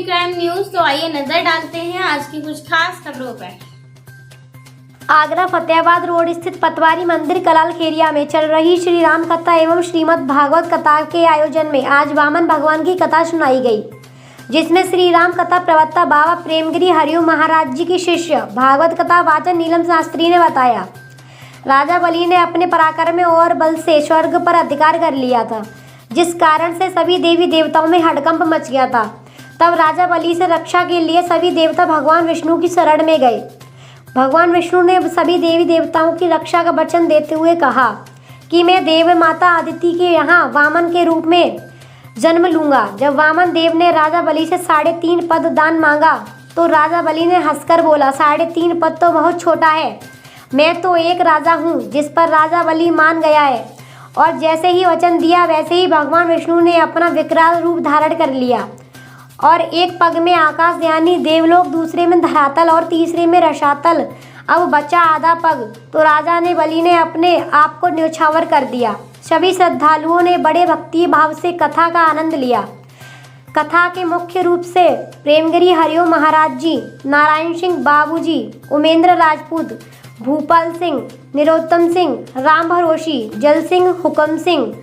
Crime news. तो आइए नजर डालते हैं आज की कुछ खास खबरों पर। आगरा फतेहाबाद रोड स्थित पतवारी मंदिर कलाल खेरिया में चल रही श्री राम कथा एवं श्रीमद् भागवत कथा के आयोजन में आज वामन भगवान की कथा सुनाई गई, जिसमें श्री राम कथा प्रवक्ता बाबा प्रेमगिरी हरिओम महाराज जी के शिष्य भागवत कथा वाचन नीलम शास्त्री ने बताया। राजा बलि ने अपने पराक्रम और बल से स्वर्ग पर अधिकार कर लिया था, जिस कारण से सभी देवी देवताओं में हड़कंप मच गया था। तब राजा बलि से रक्षा के लिए सभी देवता भगवान विष्णु की शरण में गए। भगवान विष्णु ने सभी देवी देवताओं की रक्षा का वचन देते हुए कहा कि मैं देव माता अदिति के यहाँ वामन के रूप में जन्म लूंगा। जब वामन देव ने राजा बलि से 3.5 पद दान मांगा तो राजा बलि ने हंसकर बोला, 3.5 पद तो बहुत छोटा है, मैं तो एक राजा हूँ। जिस पर राजा बलि मान गया है और जैसे ही वचन दिया वैसे ही भगवान विष्णु ने अपना विकराल रूप धारण कर लिया और एक पग में आकाश यानी देवलोक, दूसरे में धरातल और तीसरे में रसातल। अब बचा आधा पग तो राजा ने बलि ने अपने आप को न्यौछावर कर दिया। सभी श्रद्धालुओं ने बड़े भक्ति भाव से कथा का आनंद लिया। कथा के मुख्य रूप से प्रेमगिरी हरिओम महाराज जी, नारायण सिंह बाबूजी, उमेंद्र राजपूत, भूपाल सिंह, निरोत्तम सिंह, राम भरोशी, जल सिंह, हुकम सिंह,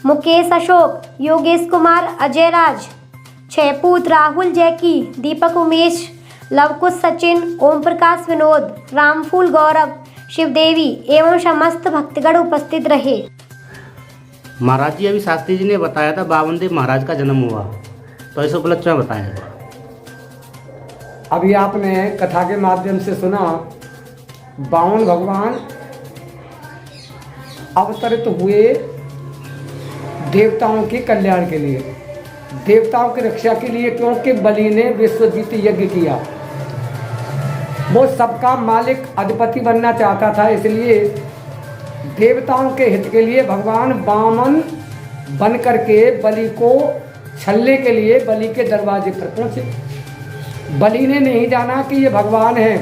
मुकेश अशोक, योगेश कुमार, अजय राज, छयपूत, राहुल जैकी, दीपक उमेश, लवकुश सचिन, ओम प्रकाश विनोद, रामफूल गौरव, शिवदेवी एवं समस्त भक्तगण उपस्थित रहे। महाराज जी, अभी शास्त्री जी ने बताया था बावनदेव महाराज का जन्म हुआ, तो इस उपलक्ष्य में बताएं। अभी आपने कथा के माध्यम से सुना, बावन भगवान अवतरित हुए देवताओं के कल्याण के लिए, देवताओं की रक्षा के लिए, क्योंकि बलि ने विश्वजीत यज्ञ किया। वो सबका मालिक अधिपति बनना चाहता था, इसलिए देवताओं के हित के लिए भगवान वामन बन करके बलि को छलने के लिए बलि के दरवाजे पर पहुंचे। बलि ने नहीं जाना कि ये भगवान है,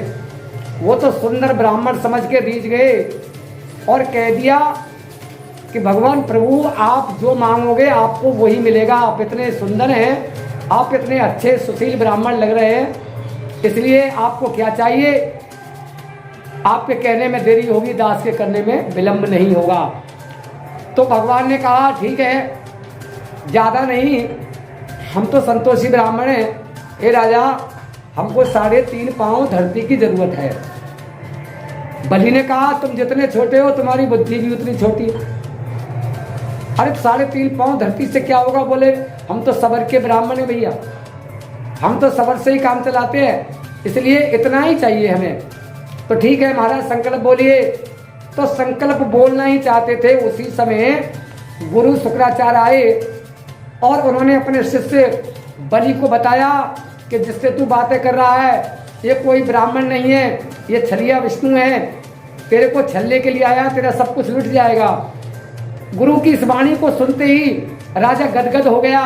वो तो सुंदर ब्राह्मण समझ के रीझ गए और कह दिया कि भगवान प्रभु, आप जो मांगोगे आपको वही मिलेगा। आप इतने सुंदर हैं, आप इतने अच्छे सुशील ब्राह्मण लग रहे हैं, इसलिए आपको क्या चाहिए? आपके कहने में देरी होगी, दास के करने में विलंब नहीं होगा। तो भगवान ने कहा, ठीक है, ज़्यादा नहीं, हम तो संतोषी ब्राह्मण हैं। हे राजा, हमको 3.5 पाँव धरती की जरूरत है। बलि ने कहा, तुम जितने छोटे हो तुम्हारी बुद्धि भी उतनी छोटी है। अरे 3.5 पाँव धरती से क्या होगा? बोले, हम तो सबर के ब्राह्मण हैं भैया, हम तो सबर से ही काम चलाते हैं, इसलिए इतना ही चाहिए हमें। तो ठीक है महाराज, संकल्प बोलिए। तो संकल्प बोलना ही चाहते थे, उसी समय गुरु शुक्राचार्य आए और उन्होंने अपने शिष्य बलि को बताया कि जिससे तू बातें कर रहा है ये कोई ब्राह्मण नहीं है, ये छलिया विष्णु है, तेरे को छलने के लिए आया, तेरा सब कुछ लुट जाएगा। गुरु की इस वाणी को सुनते ही राजा गदगद हो गया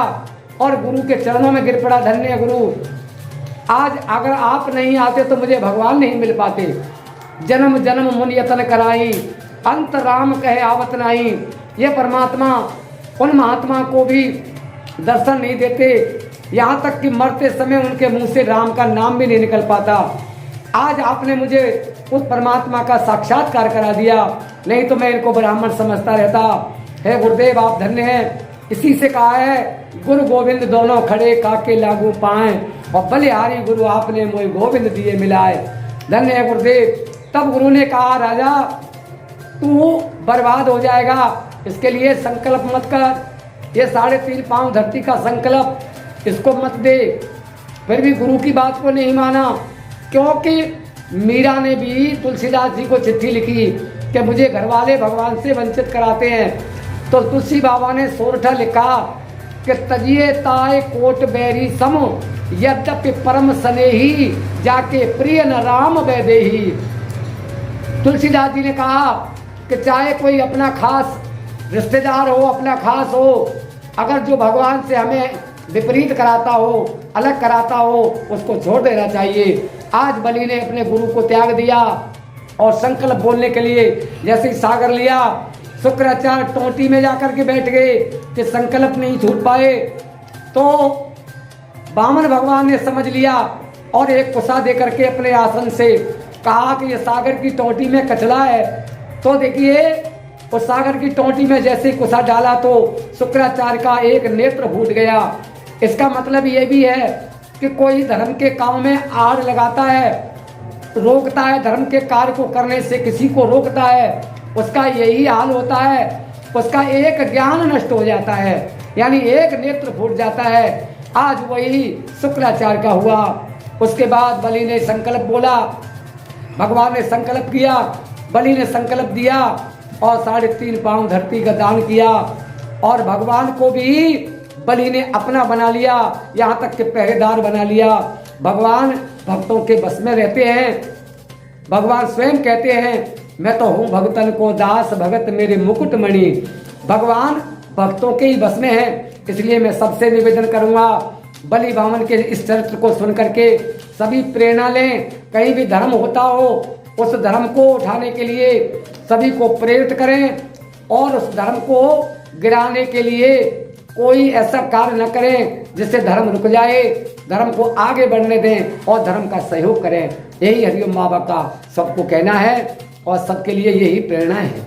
और गुरु के चरणों में गिर पड़ा। धन्य गुरु, आज अगर आप नहीं आते तो मुझे भगवान नहीं मिल पाते। जन्म जन्म मुनि यतन कराई, अंत राम कहे आवत नहीं। ये परमात्मा उन महात्मा को भी दर्शन नहीं देते, यहाँ तक कि मरते समय उनके मुंह से राम का नाम भी नहीं निकल पाता। आज आपने मुझे उस परमात्मा का साक्षात्कार करा दिया, नहीं तो मैं इनको ब्राह्मण समझता रहता। हे गुरुदेव, आप धन्य हैं। इसी से कहा है, गुरु गोविंद दोनों खड़े काके लागू पाए, और बलिहारी गुरु आपने मोहि गोविंद दिए मिलाए। धन्य है गुरुदेव। तब गुरु ने कहा, राजा तू बर्बाद हो जाएगा, इसके लिए संकल्प मत कर। ये 3.5 पाँव धरती का संकल्प इसको मत दे। फिर भी गुरु की बात को नहीं माना, क्योंकि मीरा ने भी तुलसीदास जी को चिट्ठी लिखी कि मुझे घरवाले भगवान से वंचित कराते हैं। तो तुलसी बाबा ने सोरठा लिखा कि तजिए ताए कोट बैरी सम, यद्यपि परम स्नेही, जाके प्रिय न राम वैदेही। तुलसीदास जी ने कहा कि चाहे कोई अपना खास रिश्तेदार हो, अपना खास हो, अगर जो भगवान से हमें विपरीत कराता हो, अलग कराता हो, उसको छोड़ देना चाहिए। आज बलि ने अपने गुरु को त्याग दिया और संकल्प बोलने के लिए जैसे ही सागर लिया, शुक्राचार्य टोंटी में जाकर के बैठ गए कि संकल्प नहीं छूट पाए। तो वामन भगवान ने समझ लिया और एक कुशा दे करके अपने आसन से कहा कि ये सागर की टोटी में कचला है। तो देखिए उस सागर की टोटी में जैसे कुशा डाला तो शुक्राचार्य का एक नेत्र फूट गया। इसका मतलब ये भी है कि कोई धर्म के काम में आड़ लगाता है, रोकता है, धर्म के कार्य को करने से किसी को रोकता है, उसका यही हाल होता है, उसका एक ज्ञान नष्ट हो जाता है, यानी एक नेत्र फूट जाता है। आज वही शुक्राचार्य का हुआ। उसके बाद बलि ने संकल्प बोला, भगवान ने संकल्प किया, बलि ने संकल्प दिया और 3.5 पाँव धरती का दान किया और भगवान को भी बलि ने अपना बना लिया, यहाँ तक कि पहरेदार बना लिया। भगवान भक्तों के बस में रहते हैं। भगवान स्वयं कहते हैं, मैं तो हूँ भगतन को दास, भगत मेरे मुकुट मणि। भगवान भक्तों के ही बस में है। इसलिए मैं सबसे निवेदन करूंगा, बलि वामन के इस चरित्र को सुन करके सभी प्रेरणा लें। कहीं भी धर्म होता हो उस धर्म को उठाने के लिए सभी को प्रेरित करें और उस धर्म को गिराने के लिए कोई ऐसा कार्य न करें जिससे धर्म रुक जाए। धर्म को आगे बढ़ने दें और धर्म का सहयोग करें। यही हरिओम माँ बाप का सबको कहना है और सबके लिए यही प्रेरणा है।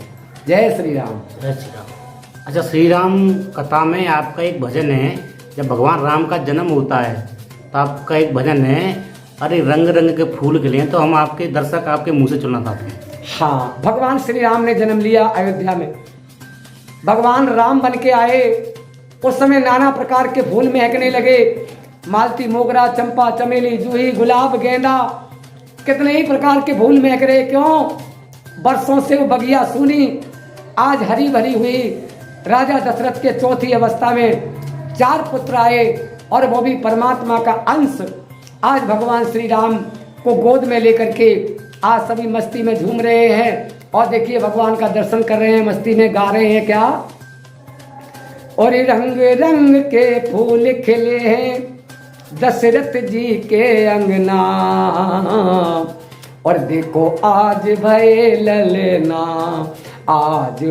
जय श्री राम। जय श्री राम। अच्छा, श्री राम कथा में आपका एक भजन है, जब भगवान राम का जन्म होता है तो आपका एक भजन है, अरे रंग रंग के फूल खिले हैं। तो हम आपके दर्शक आपके मुंह से सुनना चाहते हैं। हाँ, भगवान श्री राम ने जन्म लिया अयोध्या में। भगवान राम बन के आए, उस समय नाना प्रकार के फूल महकने लगे। मालती, मोगरा, चंपा, चमेली, जूही, गुलाब, गेंदा, कितने ही प्रकार के फूल महक रहे। क्यों? बरसों से वो बगिया सूनी आज हरी भरी हुई। राजा दशरथ के चौथी अवस्था में 4 पुत्र आए और वो भी परमात्मा का अंश। आज भगवान श्री राम को गोद में लेकर के आज सभी मस्ती में झूम रहे हैं और देखिए भगवान का दर्शन कर रहे हैं, मस्ती में गा रहे हैं क्या? और रंग रंग के फूल खिले हैं दशरथ जी के अंगना, और देखो आज भये ललना, आज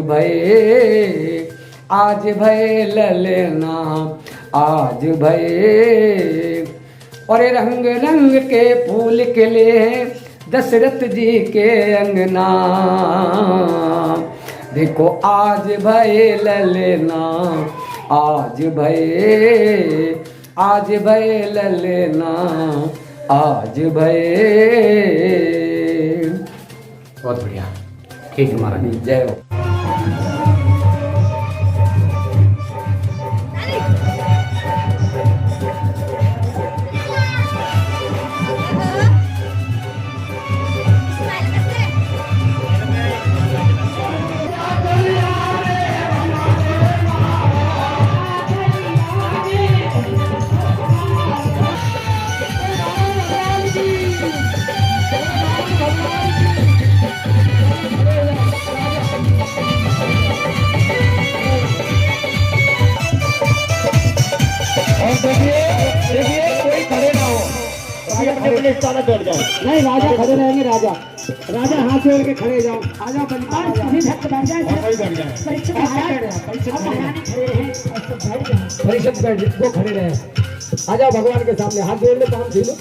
भये ललना, आज भये। और रंग रंग के फूल खिले हैं दशरथ जी के अंगना, देखो आज भये ललना, आज भये ललना, आज भये। बहुत बढ़िया, ठीक है महाराज। जय हो। नहीं, राजा खड़े रहेंगे। राजा हाथ जोड़ के खड़े जाओ। आ जाओ, परिषद वो खड़े रहे। आ जाओ भगवान के सामने हाथ जोड़ लो, काम छीनो।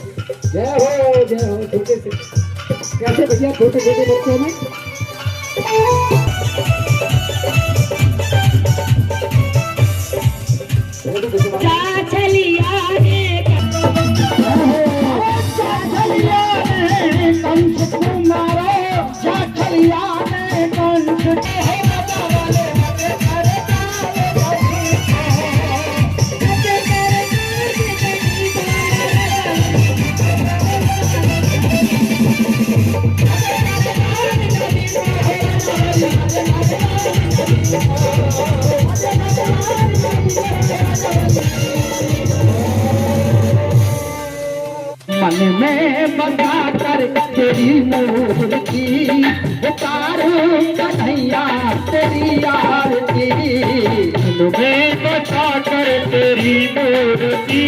जय हो, जय हो। छोटे से कैसे भैया, छोटे छोटे बच्चों में मन में बता कर तेरी मूर्ति उतारूं कन्हैया तेरी आरती। मन में बता कर तेरी मूर्ति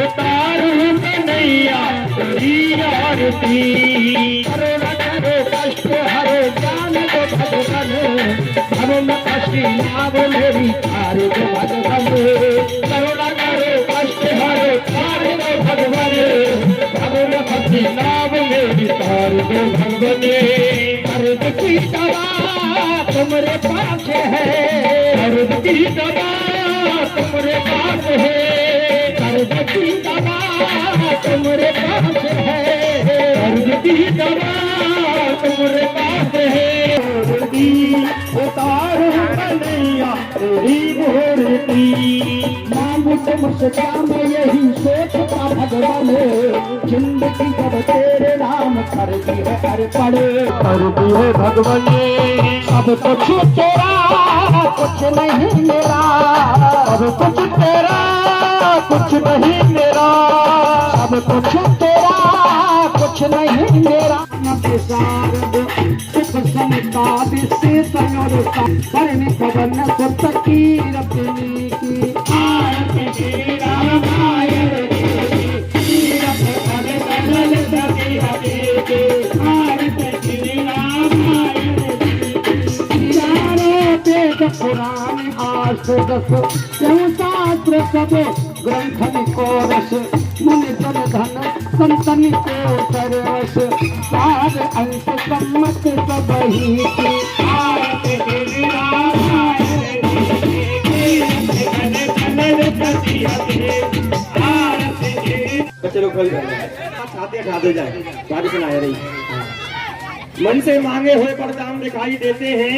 उतारूं कन्हैया तेरी आरती। करो न करो कष्ट हरो जान दो भगवान, धर्म कष्ट नाम मेरी तार भगवान। करो न करो कष्ट हरो पार्वती नाम मेरी तार दो भगवने दर्द की दवा तुम्हारे पास है दर्द की दवा तुम्हारे पास है दर्द की दवा तुम्हारे पास है दर्द की दवा तुम्हारे पास है उतारो कन्हैया तेरी मूर्ति मांगू तुमसे काम यही सोचता भगवान जिंदगी जब तेरे नाम करती है अर्पण करती है भगवान सब कुछ तेरा कुछ नहीं मेरा सब कुछ तेरा कुछ नहीं मेरा सब कुछ तेरा कुछ नहीं मेरा सुख संताप से संयोजता करने पवन सप्तकी रखने की आरती श्री रामायण की आरती श्री रामायण की पुराण आठ दस शास्त्र सब ग्रंथ को रस मुनि जन धन संतन को सरस सार अंश सम्मत सब ही की आरती श्री रामायण बच्चे लोग खाते खाते जाए बारिश ना आ रही मन से मांगे हुए वरदान दिखाई देते हैं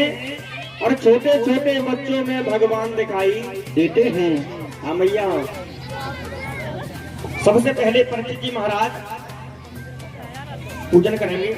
और छोटे छोटे बच्चों में भगवान दिखाई देते हैं। हाँ मैया सबसे पहले पंडित जी महाराज पूजन करेंगे।